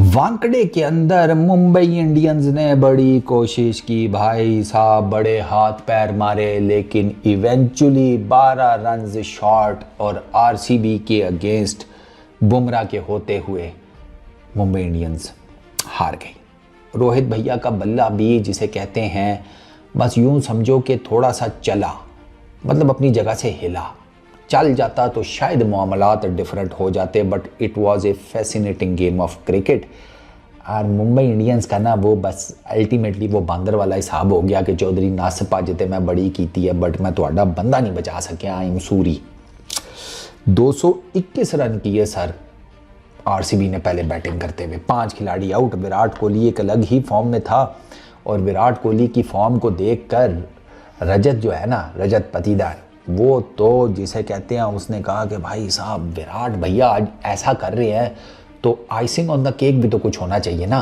वानकड़े के अंदर मुंबई इंडियंस ने बड़ी कोशिश की भाई साहब, बड़े हाथ पैर मारे, लेकिन इवेंचुअली 12 रन्स शॉर्ट और आरसीबी के अगेंस्ट बुमराह के होते हुए मुंबई इंडियंस हार गई। रोहित भैया का बल्ला भी जिसे कहते हैं, बस यूं समझो कि थोड़ा सा चला, मतलब अपनी जगह से हिला। चल जाता तो शायद मामलात डिफरेंट हो जाते, but it was a fascinating game of cricket. और मुंबई इंडियंस का ना वो बस अल्टीमेटली वो बांदर वाला हिसाब हो गया कि चौधरी नासपा जिते मैं बड़ी कीती है बट मैं थोड़ा बंदा नहीं बचा सकिया। I am sorry. 221 रन किए सर आरसीबी ने पहले बैटिंग करते हुए, 5 खिलाड़ी आउट। विराट कोहली एक अलग ही फॉर्म में था और विराट कोहली की फॉर्म को देखकर रजत जो है ना, रजत पटीदार, वो तो जिसे कहते हैं, उसने कहा कि भाई साहब विराट भैया आज ऐसा कर रहे हैं तो आइसिंग ऑन द केक भी तो कुछ होना चाहिए ना।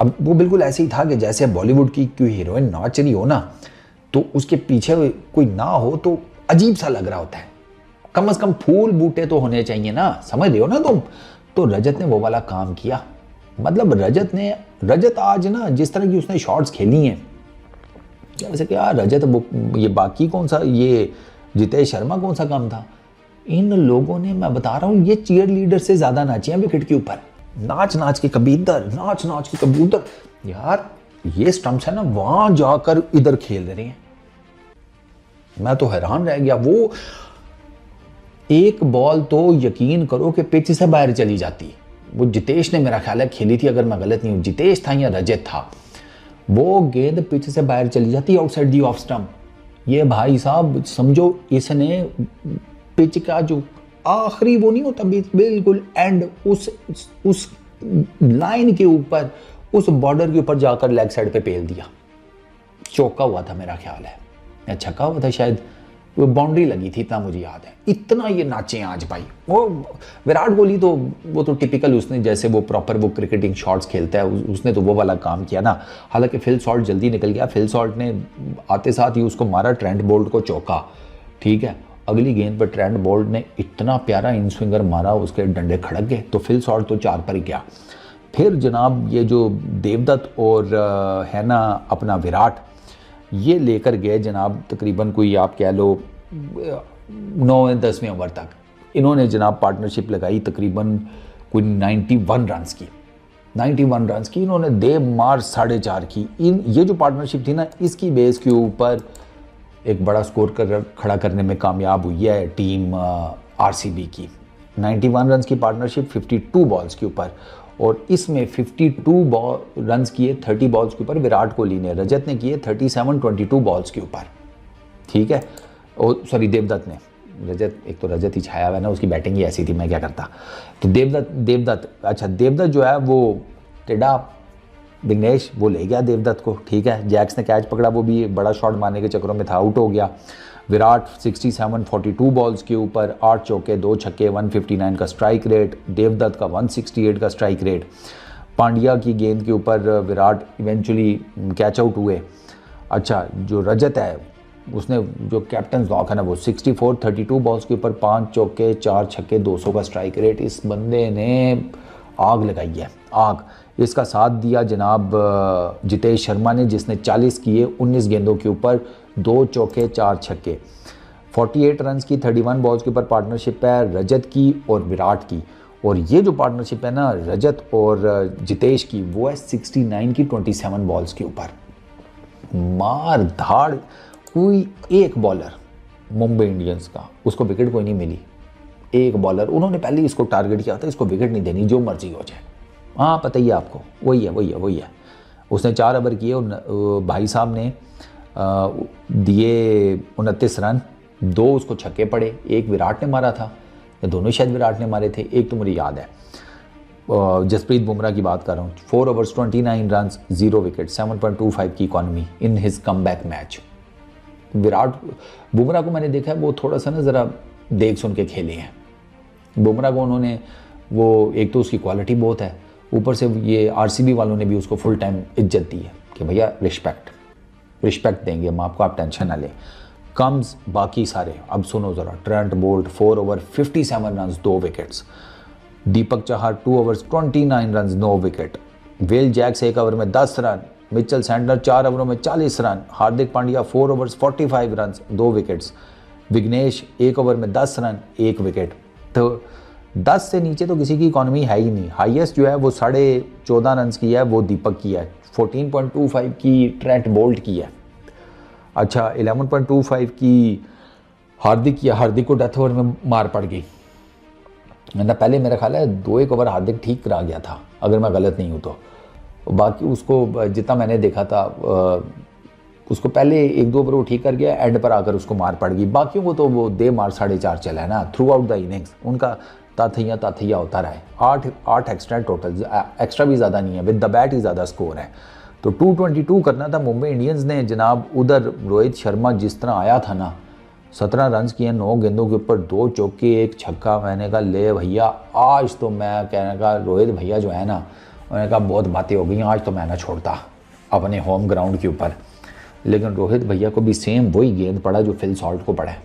अब वो बिल्कुल ऐसे ही था कि जैसे बॉलीवुड की कोई हीरोइन नाच रही हो ना तो उसके पीछे कोई ना हो तो अजीब सा लग रहा होता है। कम से कम फूल बूटे तो होने चाहिए ना, समझ रहे हो ना तुम। तो रजत ने वो वाला काम किया। मतलब रजत आज ना जिस तरह की उसने शॉट्स खेली हैं, जैसे कि यार रजत वो ये बाकी कौन सा, ये जितेश शर्मा कौन सा काम था। इन लोगों ने, मैं बता रहा हूँ, ये चीयर लीडर से ज्यादा नाचे हैं विकेट के ऊपर। नाच नाच के कभी इधर, नाच नाच के कभी उधर। यार ये स्टंप्स है ना, वहां जाकर इधर खेल रहे हैं। मैं तो हैरान रह गया। वो एक बॉल तो यकीन करो कि पिच से बाहर चली जाती। वो जितेश ने मेरा ख्याल है खेली थी, अगर मैं गलत नहीं हूं, जितेश था या रजत था। वो गेंद पिच से बाहर चली जाती आउटसाइड दी ऑफ स्टंप। ये भाई साहब समझो इसने पिच का जो आखिरी वो नहीं होता बिल्कुल एंड, उस लाइन के ऊपर, उस बॉर्डर के ऊपर जाकर लेग साइड पे पेल दिया। चौका हुआ था मेरा ख्याल है, या छक्का हुआ था शायद, वो बाउंड्री लगी थी इतना मुझे याद है। इतना ये नाचे आज भाई। वो विराट कोहली तो वो तो टिपिकल, उसने जैसे वो प्रॉपर वो क्रिकेटिंग शॉट्स खेलता है, उसने तो वो वाला काम किया ना। हालांकि फिल सॉल्ट जल्दी निकल गया। फिल सॉल्ट ने आते साथ ही उसको मारा, ट्रेंट बोल्ट को चौका, ठीक है। अगली गेंद पर ट्रेंट बोल्ट ने इतना प्यारा इन स्विंगर मारा, उसके डंडे खड़क गए, तो फिल सॉल्ट तो 4 पर ही गया। फिर जनाब ये जो देवदत्त और है ना अपना विराट, ये लेकर गए जनाब तकरीबन कोई आप कह लो 9-10वें ओवर तक। इन्होंने जनाब पार्टनरशिप लगाई तकरीबन कोई 91 रन्स की। 91 रन्स की इन्होंने दे मार 4.5 की। ये जो पार्टनरशिप थी ना, इसकी बेस के ऊपर एक बड़ा स्कोर खड़ा करने में कामयाब हुई है टीम आरसीबी की। 91 रन्स की पार्टनरशिप 52 बॉल्स के ऊपर, और इसमें 52 रन्स किए 30 बॉल्स के ऊपर विराट कोहली ने। रजत ने किए 37-22 बॉल्स के ऊपर, ठीक है। और सॉरी देवदत्त ने, रजत एक तो रजत ही छाया हुआ है ना, उसकी बैटिंग ही ऐसी थी, मैं क्या करता। तो देवदत्त अच्छा, देवदत्त जो है वो टेढ़ा विघ्नेश वो ले गया देवदत्त को, ठीक है। जैक्स ने कैच पकड़ा, वो भी बड़ा शॉट मारने के चक्करों में था, आउट हो गया। विराट 67-42 बॉल्स के ऊपर 8 चौके 2 छक्के, 159 का स्ट्राइक रेट। देवदत्त का 168 का स्ट्राइक रेट। पांड्या की गेंद के ऊपर विराट इवेंचुअली कैच आउट हुए। अच्छा, जो रजत है उसने जो कैप्टन लॉक है ना, वो 64-32 बॉल्स के ऊपर 5 चौके 4 छक्के 200 का स्ट्राइक रेट। इस बंदे ने आग लगाई है, आग। इसका साथ दिया जनाब जितेश शर्मा ने, जिसने 40 किए 19 गेंदों के ऊपर, 2 चौके 4 छक्के। 48 रन्स की 31 बॉल्स के ऊपर पार्टनरशिप है रजत की और विराट की। और ये जो पार्टनरशिप है ना रजत और जितेश की, वो है 69 की 27 बॉल्स के ऊपर। मार धाड़। कोई एक बॉलर मुंबई इंडियंस का, उसको विकेट कोई नहीं मिली। एक बॉलर, उन्होंने पहले ही इसको टारगेट किया था, इसको विकेट नहीं देनी, जो मर्जी हो जाए। हाँ पता ही है आपको, वही है। उसने 4 ओवर किए और भाई साहब ने दिए 29 रन। 2 उसको छक्के पड़े, एक विराट ने मारा था, या दोनों शायद विराट ने मारे थे, एक तो मुझे याद है। जसप्रीत बुमराह की बात कर रहा हूँ। 4 ओवर्स 29 रन 0 विकेट, 7.25 की economy in his comeback match. Virat Bumrah को मैंने देखा है, वो थोड़ा सा ना ज़रा देख सुन के खेले हैं। बुमराह को उन्होंने, वो एक तो उसकी क्वालिटी बहुत है, ऊपर से ये आरसीबी वालों ने भी उसको फुल टाइम इज्जत दी है कि भैया रिस्पेक्ट देंगे हम आपको, आप टेंशन ना लें। कम्स बाकी सारे, अब सुनो ज़रा, Trent Boult 4 over 57 run 2 wickets. Deepak Chahar 2 overs 29 run 9 wicket. Will Jacks 1 over में 10 रन। मिचेल सैंटनर 4 ओवरों में 40 run. Hardik Pandya 4 overs 45 run 2 wickets. Vignesh 1 over में 10 रन 1 विकेट। तो 10 से नीचे तो किसी की इकॉनमी है ही नहीं। हाईएस्ट जो है वो 14.5 रन की है, वो दीपक की है। 14.25 की ट्रेंट बोल्ट की है। अच्छा 11.25 की हार्दिक की। हार्दिक को डेथ ओवर में मार पड़ गई। मैंने पहले मेरा ख्याल है 2-1 ओवर हार्दिक ठीक करा गया था, अगर मैं गलत नहीं हूँ तो। बाकी उसको जितना मैंने देखा था उसको पहले 1-2 ओवर वो ठीक कर गया, एंड पर आकर उसको मार पड़ गई। बाकियों को तो वो दे मार 4.5 चला है ना थ्रू आउट द इनिंग्स। उनका ताथैया होता रहा है। 8 एक्स्ट्रा टोटल, एक्स्ट्रा भी ज़्यादा नहीं है, विद द बैट ही ज़्यादा स्कोर है। तो 222 करना था मुंबई इंडियंस ने जनाब। उधर रोहित शर्मा जिस तरह आया था ना, 17 रन किए 9 गेंदों के ऊपर, 2 चौके 1 छक्का। मैंने कहा ले भैया आज तो मैं कहने का रोहित भैया जो है ना, मैंने कहा बहुत बातें हो गई, आज तो मैं ना छोड़ता अपने होम ग्राउंड के ऊपर। लेकिन रोहित भैया को भी सेम वही गेंद पड़ा जो फिल सॉल्ट को पड़ा है।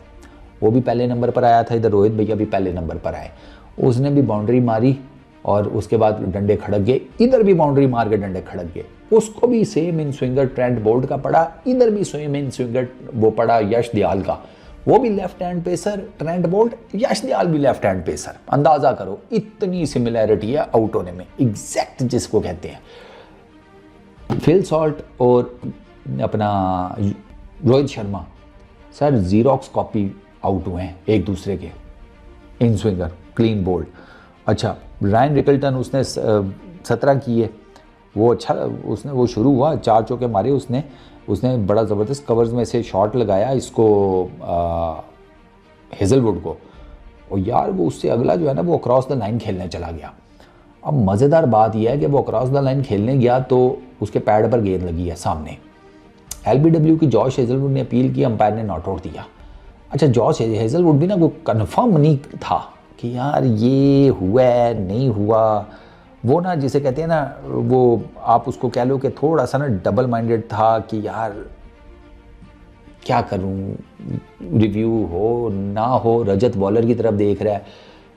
वो भी पहले नंबर पर आया था, इधर रोहित भैया भी पहले नंबर पर आए। उसने भी बाउंड्री मारी और उसके बाद डंडे खड़क गए। इधर भी बाउंड्री मार के डंडे खड़क गए। उसको भी same in swinger Trent Boult का पड़ा, इधर भी सेम इन स्विंगर वो पड़ा यश दयाल का। वो भी left hand pacer Trent Boult, Yash Dayal भी लेफ्ट हैंड पेसर। अंदाजा करो इतनी सिमिलैरिटी है आउट होने में, एग्जैक्ट जिसको कहते हैं। फिल सॉल्ट और अपना Rohit Sharma sir xerox copy out हुए हैं एक दूसरे के, इन स्विंगर क्लीन बोल्ड। अच्छा रायन रिकल्टन उसने 17 किए, वो अच्छा उसने वो शुरू हुआ 4 चौके मारे उसने बड़ा ज़बरदस्त कवर्स में से शॉट लगाया इसको हेजलवुड को। और यार वो उससे अगला जो है ना वो क्रॉस द लाइन खेलने चला गया। अब मज़ेदार बात यह है कि वो क्रॉस द लाइन खेलने गया तो उसके पैड पर गेंद लगी है सामने। LBW की जॉश हेजलवुड ने अपील की, अंपायर ने नॉट आउट दिया। अच्छा जॉश हेजलवुड भी ना वो कन्फर्म नहीं था कि यार ये हुआ नहीं हुआ। वो ना जिसे कहते हैं ना, वो आप उसको कह लो कि थोड़ा सा ना डबल माइंडेड था कि यार क्या करूं, रिव्यू हो ना हो। रजत बॉलर की तरफ देख रहा है।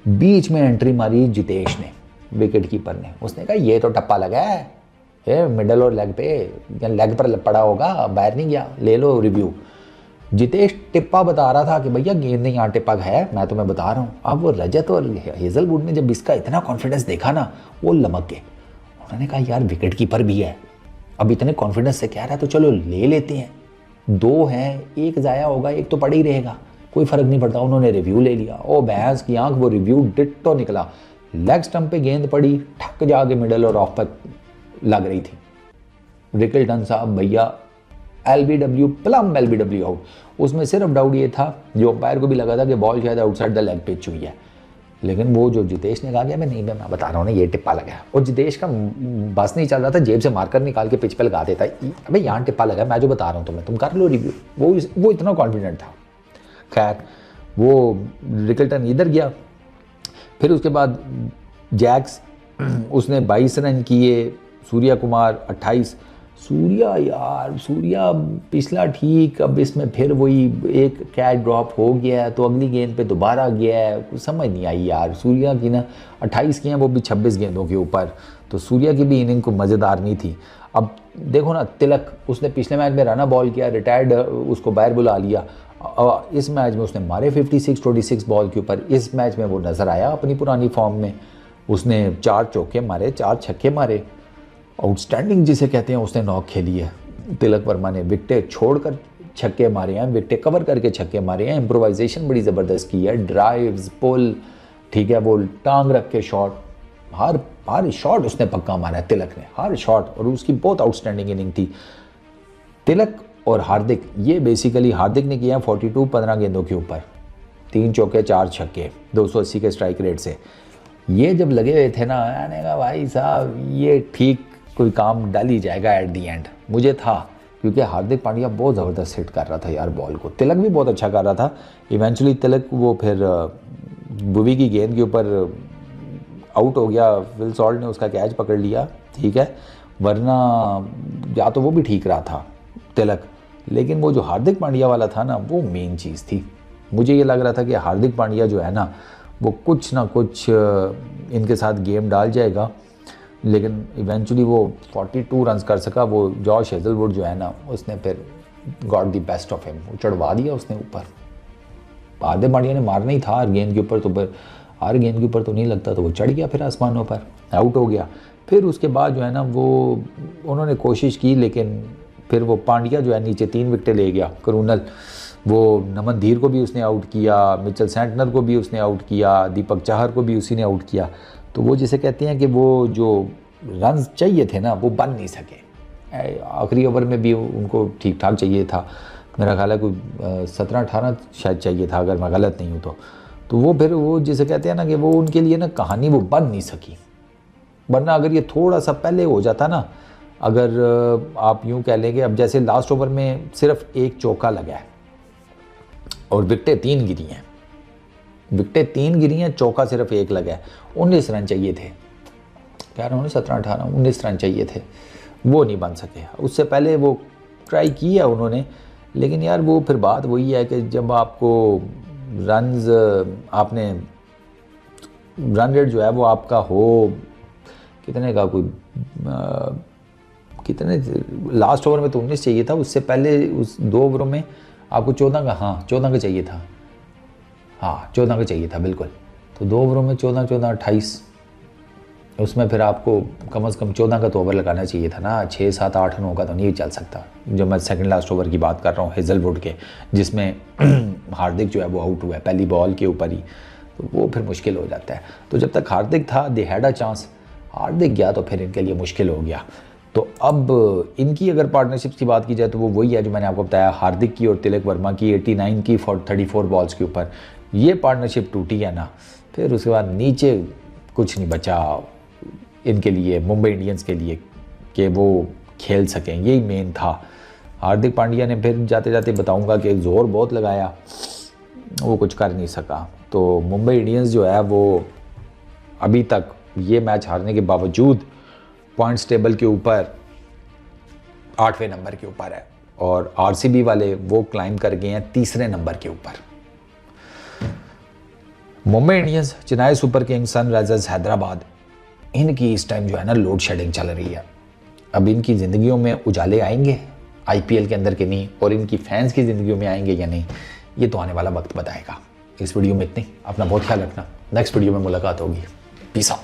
बीच में एंट्री मारी जितेश ने, विकेट कीपर ने। उसने कहा ये तो टप्पा लगा है मिडल और लेग पे, लेग पर पड़ा होगा, बाहर नहीं गया, ले लो रिव्यू। जितेश टिप्पा बता रहा था कि भैया गेंद नहीं यहाँ टिप्पा है, मैं तुम्हें बता रहा हूँ। अब वो रजत और हेजलवुड ने जब इसका इतना कॉन्फिडेंस देखा ना, वो लमक गए। उन्होंने कहा यार विकेट कीपर भी है, अब इतने कॉन्फिडेंस से कह रहा है तो चलो ले लेते हैं। 2 हैं, 1 ज़ाया होगा, 1 तो पड़ा ही रहेगा, कोई फ़र्क नहीं पड़ता। उन्होंने रिव्यू ले लिया। ओ भैंस की आंख, वो रिव्यू डिट्टो निकला। लेग स्टंप पे गेंद पड़ी, ठक जाके मिडल और ऑफ पर लग रही थी। रिकल्टन साहब भैया LBW प्लम LBW आउट। उसमें सिर्फ डाउट ये था, जो अंपायर को भी लगा था कि बॉल शायद आउटसाइड द लेग पिच हुई है। लेकिन वो जो जितेश ने कहा कि मैं बता रहा हूँ ना ये टिप्पा लगा है। और जितेश का बस नहीं चल रहा था, जेब से मार्कर निकाल के पिच पे लगा देता है, अबे यहाँ टिप्पा लगा है, मैं जो बता रहा हूँ तुम्हें, तुम कर लो रिव्यू। वो इतना कॉन्फिडेंट था। खैर वो रिकल्टन इधर गया। फिर उसके बाद जैक्स उसने 22 रन किए, सूर्या कुमार 28। सूर्या पिछला ठीक, अब इसमें फिर वही एक कैच ड्रॉप हो गया है तो अगली गेंद पे दोबारा गया है, कुछ समझ नहीं आई यार। सूर्या की ना 28 की हैं, वो भी 26 गेंदों के ऊपर, तो सूर्या की भी इनिंग को मज़ेदार नहीं थी। अब देखो ना तिलक, उसने पिछले मैच में रना बॉल किया, रिटायर्ड, उसको बाहर बुला लिया। इस मैच में उसने मारे 56-26 बॉल के ऊपर। इस मैच में वो नज़र आया अपनी पुरानी फॉर्म में, उसने 4 चौके मारे, 4 छक्के मारे, आउटस्टैंडिंग जिसे कहते हैं उसने नॉक खेली है। तिलक वर्मा ने विकेटें छोड़कर छक्के मारे हैं, विकेटें कवर करके छक्के मारे हैं, इम्प्रोवाइजेशन बड़ी ज़बरदस्त की है, ड्राइव्स, पुल, ठीक है, वो टांग रख के शॉट, हर शॉट उसने पक्का मारा है तिलक ने, हर शॉट। और उसकी बहुत आउटस्टैंडिंग इनिंग थी। तिलक और हार्दिक, ये बेसिकली हार्दिक ने किया 42 15 गेंदों के ऊपर, 3 चौके 4 छक्के 280 के स्ट्राइक रेट से। ये जब लगे हुए थे ना, मैंने कहा भाई साहब ये ठीक कोई काम डाल ही जाएगा एट दी एंड। मुझे था, क्योंकि हार्दिक पांड्या बहुत ज़बरदस्त हिट कर रहा था यार बॉल को, तिलक भी बहुत अच्छा कर रहा था। इवेंचुअली तिलक वो फिर बुवी की गेंद के ऊपर आउट हो गया, फिल सॉल्ट ने उसका कैच पकड़ लिया, ठीक है, वरना या तो वो भी ठीक रहा था तिलक। लेकिन वो जो हार्दिक पांड्या वाला था ना, वो मेन चीज़ थी। मुझे ये लग रहा था कि हार्दिक पांड्या जो है ना, वो कुछ ना कुछ इनके साथ गेम डाल जाएगा, लेकिन इवेंचुअली वो 42 रन्स कर सका। वो जॉश हेजलवुड जो है ना, उसने फिर got the best of him, वो चढ़वा दिया उसने ऊपर। हार्दिक पांड्या ने मारना ही था हर गेंद के ऊपर, तो फिर हर गेंद के ऊपर तो नहीं लगता, तो वो चढ़ गया फिर आसमानों पर, आउट हो गया। फिर उसके बाद जो है ना वो उन्होंने कोशिश की, लेकिन फिर वो पांड्या जो है नीचे 3 विकेटें ले गया। करुणल, वो नमन धीर को भी उसने आउट किया, मिचेल सेंटनर को भी उसने आउट किया, दीपक चाहर को भी उसी ने आउट किया। तो वो जिसे कहते हैं कि वो जो रन चाहिए थे ना वो बन नहीं सके। आखिरी ओवर में भी उनको ठीक ठाक चाहिए था, मेरा ख्याल है कोई 17-18 शायद चाहिए था, अगर मैं गलत नहीं हूँ तो वो फिर वो जिसे कहते हैं ना कि वो उनके लिए ना कहानी वो बन नहीं सकी। वरना अगर ये थोड़ा सा पहले हो जाता ना, अगर आप यूँ कह लेंगे, अब जैसे लास्ट ओवर में सिर्फ 1 चौका लगा है और विकेटें 3 गिरी हैं, विकेटें 3 गिरी हैं, चौका सिर्फ 1 लगा है, 19 रन चाहिए थे। कह रहा हूँ 17-18-19 रन चाहिए थे, वो नहीं बन सके। उससे पहले वो ट्राई किया उन्होंने, लेकिन यार वो फिर बात वही है कि जब आपको रन्स आपने रन रेट जो है वो आपका हो कितने का, कोई कितने लास्ट ओवर में तो 19 चाहिए था, उससे पहले उस 2 ओवरों में आपको 14 का, हाँ 14 का चाहिए था, हाँ 14 का चाहिए था बिल्कुल। तो 2 ओवरों में 14-14 28, उसमें फिर आपको कम से कम 14 का तो ओवर लगाना चाहिए था ना। 6, 7, 8, 9 का तो नहीं चल सकता। जो मैं सेकंड लास्ट ओवर की बात कर रहा हूँ हेजलवुड के, जिसमें हार्दिक जो है वो आउट हुआ है पहली बॉल के ऊपर ही, तो वो फिर मुश्किल हो जाता है। तो जब तक हार्दिक था दे हैड अ चांस, हार्दिक गया तो फिर इनके लिए मुश्किल हो गया। तो अब इनकी अगर पार्टनरशिप्स की बात की जाए तो वो वही है जो मैंने आपको बताया, हार्दिक की और तिलक वर्मा की 89 की 34 बॉल्स के ऊपर ये पार्टनरशिप टूटी है ना, फिर उसके बाद नीचे कुछ नहीं बचा इनके लिए, मुंबई इंडियंस के लिए, कि वो खेल सकें। यही मेन था। हार्दिक पांड्या ने फिर जाते जाते बताऊंगा कि ज़ोर बहुत लगाया, वो कुछ कर नहीं सका। तो मुंबई इंडियंस जो है वो अभी तक ये मैच हारने के बावजूद पॉइंट्स टेबल के ऊपर 8वें नंबर के ऊपर है, और आरसीबी वाले वो क्लाइम कर गए हैं 3रे नंबर के ऊपर। Mumbai Indians, Chennai super Kings, Sunrisers Hyderabad, इनकी इस टाइम जो है ना लोड शेडिंग चल रही है। अब इनकी ज़िंदगियों में उजाले आएंगे आईपीएल के अंदर के नहीं, और इनकी फैंस की ज़िंदगियों में आएंगे या नहीं, ये तो आने वाला वक्त बताएगा। इस वीडियो में इतनी, अपना बहुत ख्याल रखना। नेक्स्ट वीडियो में मुलाकात होगी। Peace out.